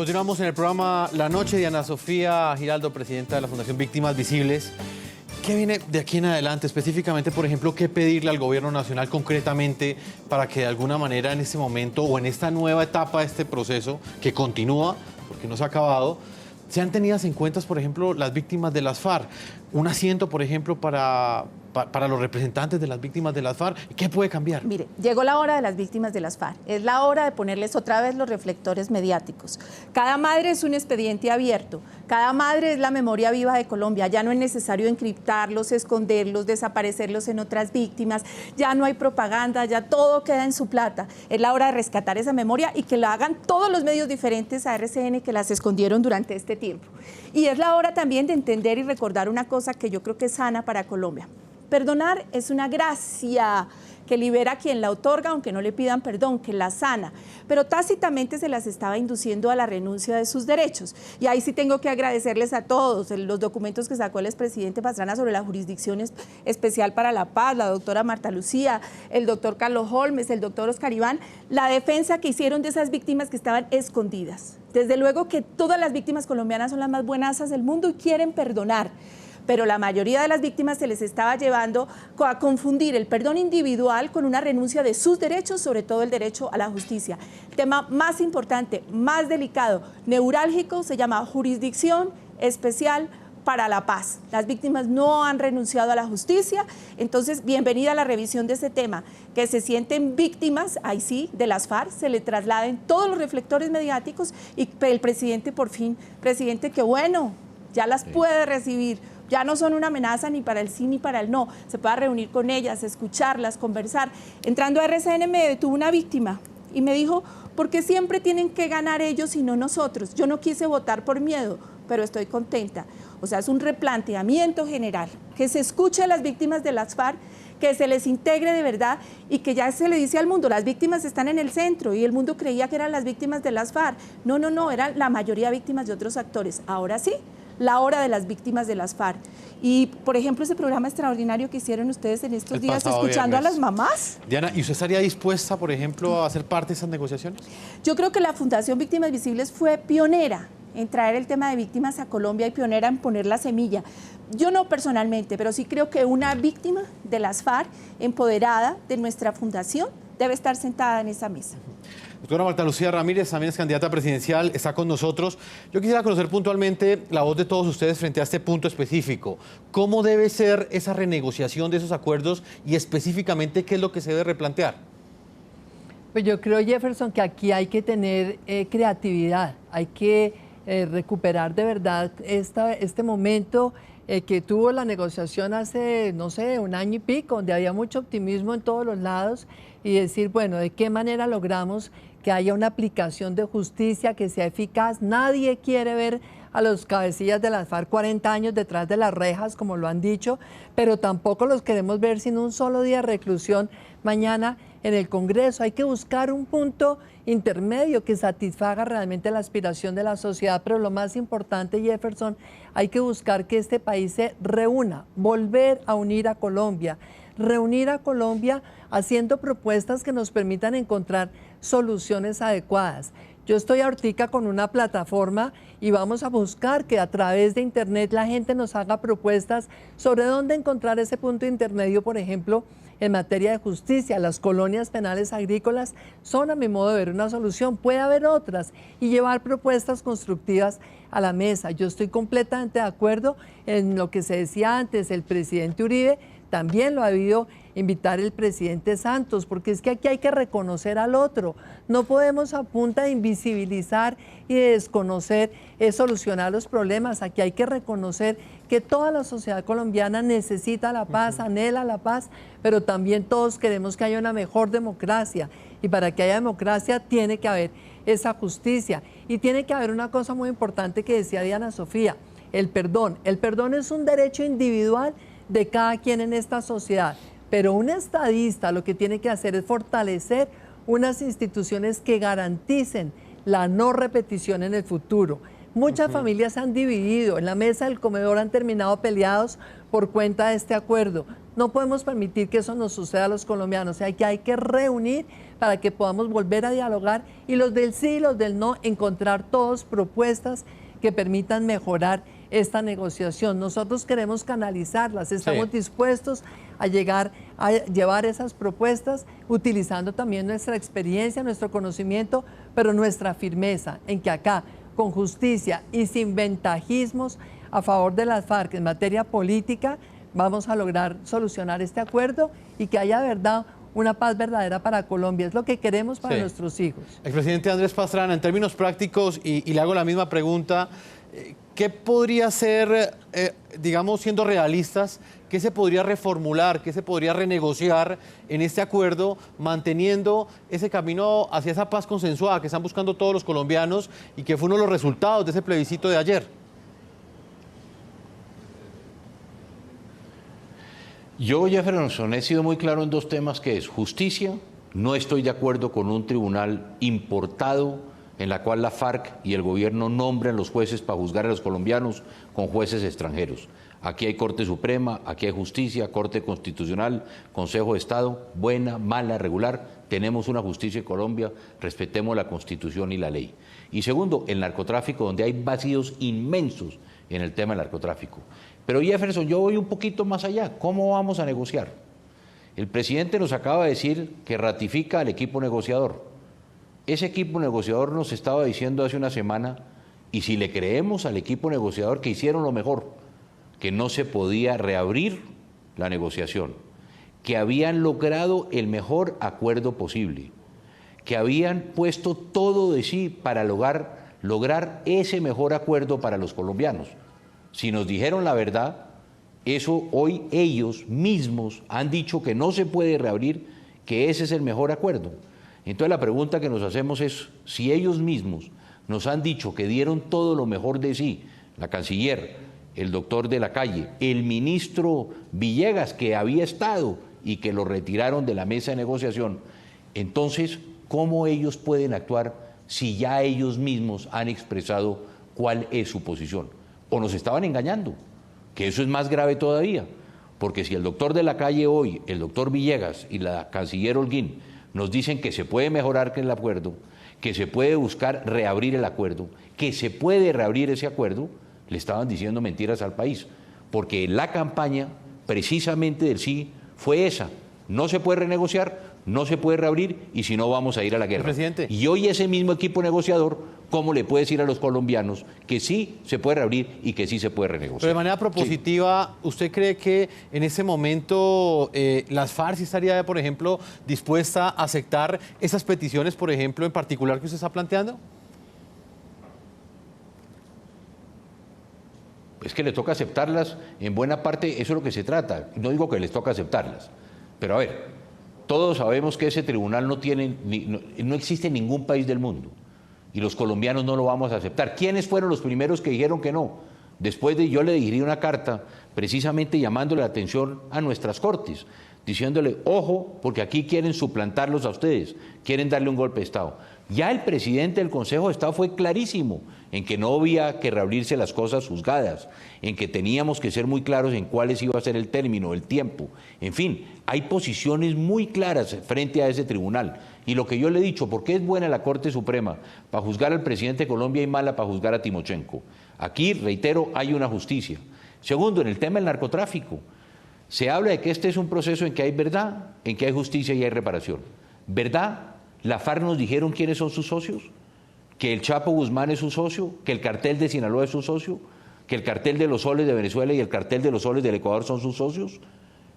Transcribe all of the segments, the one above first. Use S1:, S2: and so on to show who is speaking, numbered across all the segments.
S1: Continuamos en el programa La Noche. Diana Sofía Giraldo, presidenta de la Fundación Víctimas Visibles. ¿Qué viene de aquí en adelante? Específicamente, por ejemplo, ¿qué pedirle al gobierno nacional concretamente para que de alguna manera en este momento o en esta nueva etapa de este proceso, que continúa, porque no se ha acabado, sean tenidas en cuenta, por ejemplo, las víctimas de las FARC? Un asiento, por ejemplo, para los representantes de las víctimas de las FARC. ¿Qué puede cambiar?
S2: Mire, llegó la hora de las víctimas de las FARC. Es la hora de ponerles otra vez los reflectores mediáticos. Cada madre es un expediente abierto. Cada madre es la memoria viva de Colombia. Ya no es necesario encriptarlos, esconderlos, desaparecerlos en otras víctimas. Ya no hay propaganda, ya todo queda en su plata. Es la hora de rescatar esa memoria y que la hagan todos los medios diferentes a RCN que las escondieron durante este tiempo. Y es la hora también de entender y recordar una cosa que yo creo que es sana para Colombia. Perdonar es una gracia que libera a quien la otorga, aunque no le pidan perdón, que la sana, pero tácitamente se las estaba induciendo a la renuncia de sus derechos. Y ahí sí tengo que agradecerles a todos los documentos que sacó el expresidente Pastrana sobre la Jurisdicción Especial para la Paz, la doctora Marta Lucía, el doctor Carlos Holmes, el doctor Oscar Iván, la defensa que hicieron de esas víctimas que estaban escondidas. Desde luego que todas las víctimas colombianas son las más buenasas del mundo y quieren perdonar, pero la mayoría de las víctimas se les estaba llevando a confundir el perdón individual con una renuncia de sus derechos, sobre todo el derecho a la justicia. El tema más importante, más delicado, neurálgico, se llama Jurisdicción Especial para la Paz. Las víctimas no han renunciado a la justicia, entonces bienvenida a la revisión de ese tema. Que se sienten víctimas, ahí sí, de las FARC, se le trasladen todos los reflectores mediáticos y el presidente por fin, presidente que bueno, ya las puede recibir. Ya no son una amenaza ni para el sí ni para el no. Se puede reunir con ellas, escucharlas, conversar. Entrando a RCN me detuvo una víctima y me dijo, ¿por qué siempre tienen que ganar ellos y no nosotros? Yo no quise votar por miedo, pero estoy contenta. O sea, es un replanteamiento general, que se escuche a las víctimas de las FARC, que se les integre de verdad y que ya se le dice al mundo, las víctimas están en el centro y el mundo creía que eran las víctimas de las FARC. No, eran la mayoría víctimas de otros actores. Ahora sí, la hora de las víctimas de las FARC. Y, por ejemplo, ese programa extraordinario que hicieron ustedes en estos días, escuchando a las mamás.
S1: Diana, ¿y usted estaría dispuesta, por ejemplo, a ser parte de esas negociaciones?
S2: Yo creo que la Fundación Víctimas Visibles fue pionera en traer el tema de víctimas a Colombia y pionera en poner la semilla. Yo no personalmente, pero sí creo que una víctima de las FARC, empoderada de nuestra fundación, debe estar sentada en esa mesa.
S1: Doctora Marta Lucía Ramírez, también es candidata presidencial, está con nosotros. Yo quisiera conocer puntualmente la voz de todos ustedes frente a este punto específico. ¿Cómo debe ser esa renegociación de esos acuerdos y específicamente qué es lo que se debe replantear?
S3: Pues yo creo, Jefferson, que aquí hay que tener creatividad, hay que recuperar de verdad este momento que tuvo la negociación hace, no sé, un año y pico, donde había mucho optimismo en todos los lados y decir, bueno, ¿de qué manera logramos que haya una aplicación de justicia que sea eficaz? Nadie quiere ver a los cabecillas de las FARC 40 años detrás de las rejas, como lo han dicho, pero tampoco los queremos ver sin un solo día de reclusión mañana en el Congreso. Hay que buscar un punto intermedio que satisfaga realmente la aspiración de la sociedad, pero lo más importante, Jefferson, hay que buscar que este país se reúna, volver a unir a Colombia, reunir a Colombia haciendo propuestas que nos permitan encontrar soluciones adecuadas. Yo estoy ahorita con una plataforma y vamos a buscar que a través de Internet la gente nos haga propuestas sobre dónde encontrar ese punto intermedio, por ejemplo, en materia de justicia. Las colonias penales agrícolas son, a mi modo de ver, una solución. Puede haber otras y llevar propuestas constructivas a la mesa. Yo estoy completamente de acuerdo en lo que se decía antes, el presidente Uribe también lo ha habido invitar el presidente Santos, porque es que aquí hay que reconocer al otro. No podemos a punta de invisibilizar y de desconocer solucionar los problemas. Aquí hay que reconocer que toda la sociedad colombiana necesita la paz, anhela la paz, pero también todos queremos que haya una mejor democracia. Y para que haya democracia tiene que haber esa justicia. Y tiene que haber una cosa muy importante que decía Diana Sofía, el perdón. El perdón es un derecho individual de cada quien en esta sociedad. Pero un estadista lo que tiene que hacer es fortalecer unas instituciones que garanticen la no repetición en el futuro. Muchas familias se han dividido, en la mesa del comedor han terminado peleados por cuenta de este acuerdo. No podemos permitir que eso nos suceda a los colombianos. O sea, que hay que reunir para que podamos volver a dialogar y los del sí y los del no encontrar todos propuestas que permitan mejorar esta negociación. Nosotros queremos canalizarlas, estamos dispuestos a llevar esas propuestas utilizando también nuestra experiencia, nuestro conocimiento, pero nuestra firmeza en que acá, con justicia y sin ventajismos a favor de las FARC en materia política, vamos a lograr solucionar este acuerdo y que haya verdad, una paz verdadera para Colombia. Es lo que queremos para nuestros hijos.
S1: Expresidente Andrés Pastrana, en términos prácticos, y le hago la misma pregunta, ¿qué podría ser, digamos, siendo realistas, qué se podría reformular, qué se podría renegociar en este acuerdo, manteniendo ese camino hacia esa paz consensuada que están buscando todos los colombianos y que fue uno de los resultados de ese plebiscito de ayer?
S4: Yo, Jefferson, he sido muy claro en dos temas, que es justicia. No estoy de acuerdo con un tribunal importado en la cual la FARC y el gobierno nombran los jueces para juzgar a los colombianos con jueces extranjeros. Aquí hay Corte Suprema, aquí hay justicia, Corte Constitucional, Consejo de Estado, buena, mala, regular. Tenemos una justicia en Colombia, respetemos la Constitución y la ley. Y segundo, el narcotráfico, donde hay vacíos inmensos en el tema del narcotráfico. Pero Jefferson, yo voy un poquito más allá. ¿Cómo vamos a negociar? El presidente nos acaba de decir que ratifica al equipo negociador. Ese equipo negociador nos estaba diciendo hace una semana, y si le creemos al equipo negociador, que hicieron lo mejor, que no se podía reabrir la negociación, que habían logrado el mejor acuerdo posible, que habían puesto todo de sí para lograr ese mejor acuerdo para los colombianos. Si nos dijeron la verdad, eso hoy ellos mismos han dicho que no se puede reabrir, que ese es el mejor acuerdo. Entonces la pregunta que nos hacemos es, si ellos mismos nos han dicho que dieron todo lo mejor de sí, la canciller, el doctor de la Calle, el ministro Villegas, que había estado y que lo retiraron de la mesa de negociación, entonces, ¿cómo ellos pueden actuar si ya ellos mismos han expresado cuál es su posición? O nos estaban engañando, que eso es más grave todavía, porque si el doctor de la Calle hoy, el doctor Villegas y la canciller Holguín nos dicen que se puede mejorar el acuerdo, que se puede buscar reabrir el acuerdo, que se puede reabrir ese acuerdo, le estaban diciendo mentiras al país, porque la campaña precisamente del sí fue esa: no se puede renegociar, no se puede reabrir, y si no vamos a ir a la guerra.
S1: Presidente.
S4: Y hoy ese mismo equipo negociador, ¿cómo le puede decir a los colombianos que sí se puede reabrir y que sí se puede renegociar?
S1: Pero de manera propositiva, sí. ¿Usted cree que en ese momento las FARC sí estaría, por ejemplo, dispuesta a aceptar esas peticiones, por ejemplo, en particular que usted está planteando?
S4: Es que le toca aceptarlas, en buena parte eso es lo que se trata. No digo que les toca aceptarlas, pero a ver, todos sabemos que ese tribunal no existe en ningún país del mundo, y los colombianos no lo vamos a aceptar. ¿Quiénes fueron los primeros que dijeron que no? Después de yo le dirigí una carta precisamente llamándole la atención a nuestras cortes, diciéndole, ojo, porque aquí quieren suplantarlos a ustedes, quieren darle un golpe de Estado. Ya el presidente del Consejo de Estado fue clarísimo en que no había que reabrirse las cosas juzgadas, en que teníamos que ser muy claros en cuáles iba a ser el término, el tiempo. En fin, hay posiciones muy claras frente a ese tribunal. Y lo que yo le he dicho, ¿por qué es buena la Corte Suprema para juzgar al presidente de Colombia y mala para juzgar a Timochenko? Aquí, reitero, hay una justicia. Segundo, en el tema del narcotráfico, se habla de que este es un proceso en que hay verdad, en que hay justicia y hay reparación. ¿Verdad? ¿La FARC nos dijeron quiénes son sus socios? ¿Que el Chapo Guzmán es su socio? ¿Que el cartel de Sinaloa es su socio? ¿Que el cartel de los soles de Venezuela y el cartel de los soles del Ecuador son sus socios?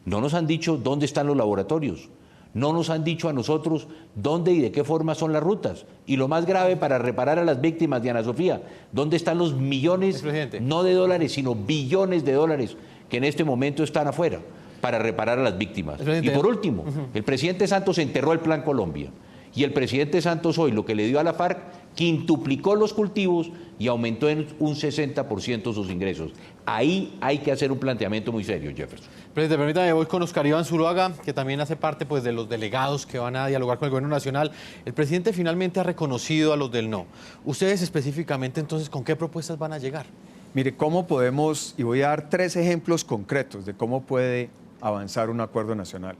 S4: No nos han dicho dónde están los laboratorios. No nos han dicho a nosotros dónde y de qué forma son las rutas. Y lo más grave, para reparar a las víctimas de Ana Sofía, ¿dónde están los millones, no de dólares, sino billones de dólares que en este momento están afuera para reparar a las víctimas? Y por último, el presidente Santos enterró el Plan Colombia. Y el presidente Santos hoy lo que le dio a la FARC, quintuplicó los cultivos y aumentó en un 60% sus ingresos. Ahí hay que hacer un planteamiento muy serio, Jefferson.
S1: Presidente, permítame, voy con Oscar Iván Zuluaga, que también hace parte pues, de los delegados que van a dialogar con el gobierno nacional. El presidente finalmente ha reconocido a los del no. Ustedes específicamente, entonces, ¿con qué propuestas van a llegar?
S5: Mire, ¿cómo podemos? Y voy a dar 3 ejemplos concretos de cómo puede avanzar un acuerdo nacional.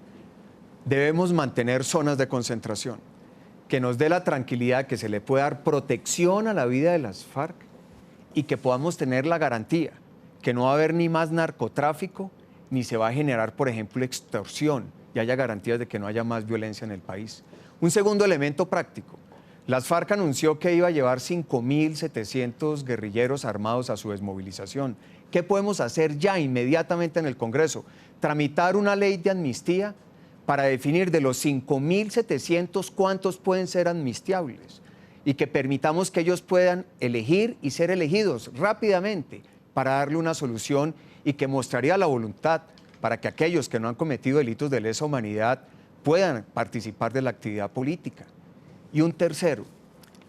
S5: Debemos mantener zonas de concentración, que nos dé la tranquilidad que se le pueda dar protección a la vida de las FARC y que podamos tener la garantía que no va a haber ni más narcotráfico, ni se va a generar, por ejemplo, extorsión, y haya garantías de que no haya más violencia en el país. Un segundo elemento práctico. Las FARC anunció que iba a llevar 5.700 guerrilleros armados a su desmovilización. ¿Qué podemos hacer ya inmediatamente en el Congreso? Tramitar una ley de amnistía para definir de los 5.700 cuántos pueden ser amnistiables y que permitamos que ellos puedan elegir y ser elegidos rápidamente para darle una solución y que mostraría la voluntad para que aquellos que no han cometido delitos de lesa humanidad puedan participar de la actividad política. Y un tercero,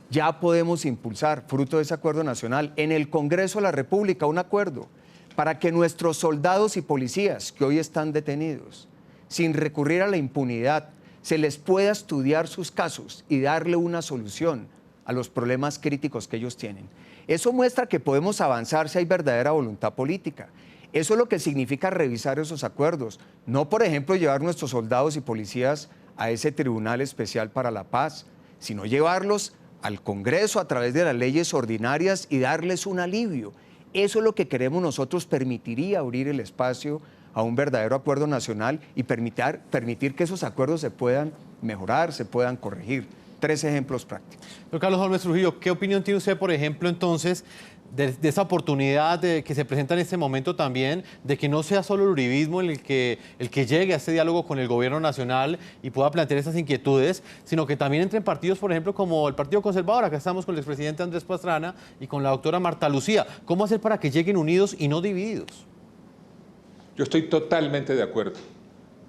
S5: ya podemos impulsar, fruto de ese acuerdo nacional, en el Congreso de la República un acuerdo para que nuestros soldados y policías que hoy están detenidos, sin recurrir a la impunidad, se les pueda estudiar sus casos y darle una solución a los problemas críticos que ellos tienen. Eso muestra que podemos avanzar si hay verdadera voluntad política. Eso es lo que significa revisar esos acuerdos. No, por ejemplo, llevar nuestros soldados y policías a ese Tribunal Especial para la Paz, sino llevarlos al Congreso a través de las leyes ordinarias y darles un alivio. Eso es lo que queremos nosotros, permitiría abrir el espacio a un verdadero acuerdo nacional y permitir que esos acuerdos se puedan mejorar, se puedan corregir. 3 ejemplos prácticos.
S1: Don Carlos Holmes Trujillo, ¿qué opinión tiene usted, por ejemplo, entonces, de esa oportunidad que se presenta en este momento también, de que no sea solo el uribismo el que llegue a este diálogo con el gobierno nacional y pueda plantear esas inquietudes, sino que también entren partidos, por ejemplo, como el Partido Conservador? Acá estamos con el expresidente Andrés Pastrana y con la doctora Marta Lucía. ¿Cómo hacer para que lleguen unidos y no divididos?
S6: Yo estoy totalmente de acuerdo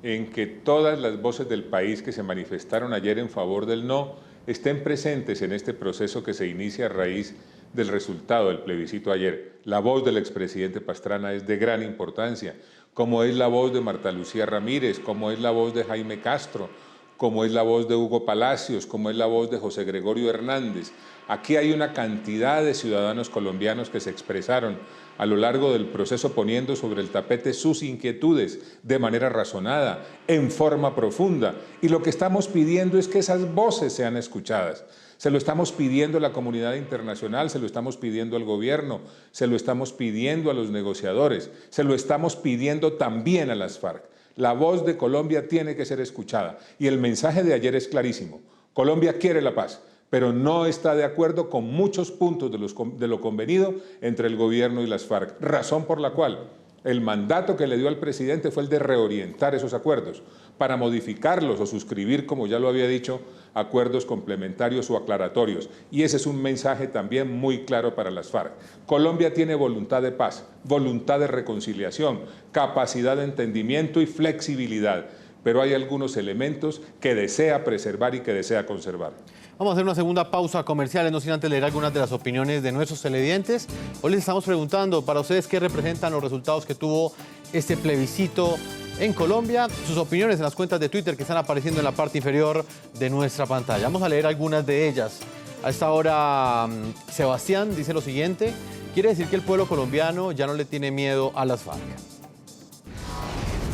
S6: en que todas las voces del país que se manifestaron ayer en favor del no estén presentes en este proceso que se inicia a raíz del resultado del plebiscito ayer. La voz del expresidente Pastrana es de gran importancia, como es la voz de Marta Lucía Ramírez, como es la voz de Jaime Castro, como es la voz de Hugo Palacios, como es la voz de José Gregorio Hernández. Aquí hay una cantidad de ciudadanos colombianos que se expresaron a lo largo del proceso poniendo sobre el tapete sus inquietudes de manera razonada, en forma profunda. Y lo que estamos pidiendo es que esas voces sean escuchadas. Se lo estamos pidiendo a la comunidad internacional, se lo estamos pidiendo al gobierno, se lo estamos pidiendo a los negociadores, se lo estamos pidiendo también a las FARC. La voz de Colombia tiene que ser escuchada y el mensaje de ayer es clarísimo. Colombia quiere la paz, pero no está de acuerdo con muchos puntos de lo convenido entre el gobierno y las FARC, razón por la cual el mandato que le dio al presidente fue el de reorientar esos acuerdos para modificarlos o suscribir, como ya lo había dicho, acuerdos complementarios o aclaratorios. Y ese es un mensaje también muy claro para las FARC. Colombia tiene voluntad de paz, voluntad de reconciliación, capacidad de entendimiento y flexibilidad, pero hay algunos elementos que desea preservar y que desea conservar.
S1: Vamos a hacer una segunda pausa comercial, no sin antes leer algunas de las opiniones de nuestros televidentes. Hoy les estamos preguntando para ustedes qué representan los resultados que tuvo este plebiscito en Colombia. Sus opiniones en las cuentas de Twitter que están apareciendo en la parte inferior de nuestra pantalla. Vamos a leer algunas de ellas. A esta hora, Sebastián dice lo siguiente: quiere decir que el pueblo colombiano ya no le tiene miedo a las FARC.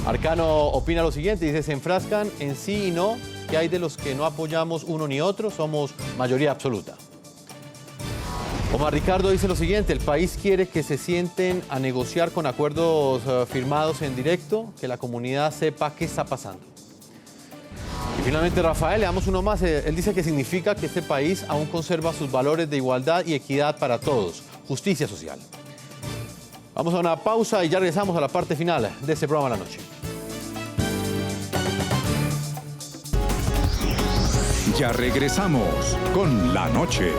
S1: Arcano opina lo siguiente, dice: se enfrascan en sí y no. ¿Qué hay de los que no apoyamos uno ni otro? Somos mayoría absoluta. Omar Ricardo dice lo siguiente: el país quiere que se sienten a negociar con acuerdos firmados en directo, que la comunidad sepa qué está pasando. Y finalmente Rafael, le damos uno más. Él dice que significa que este país aún conserva sus valores de igualdad y equidad para todos, justicia social. Vamos a una pausa y ya regresamos a la parte final de este programa de la noche.
S7: Ya regresamos con La Noche.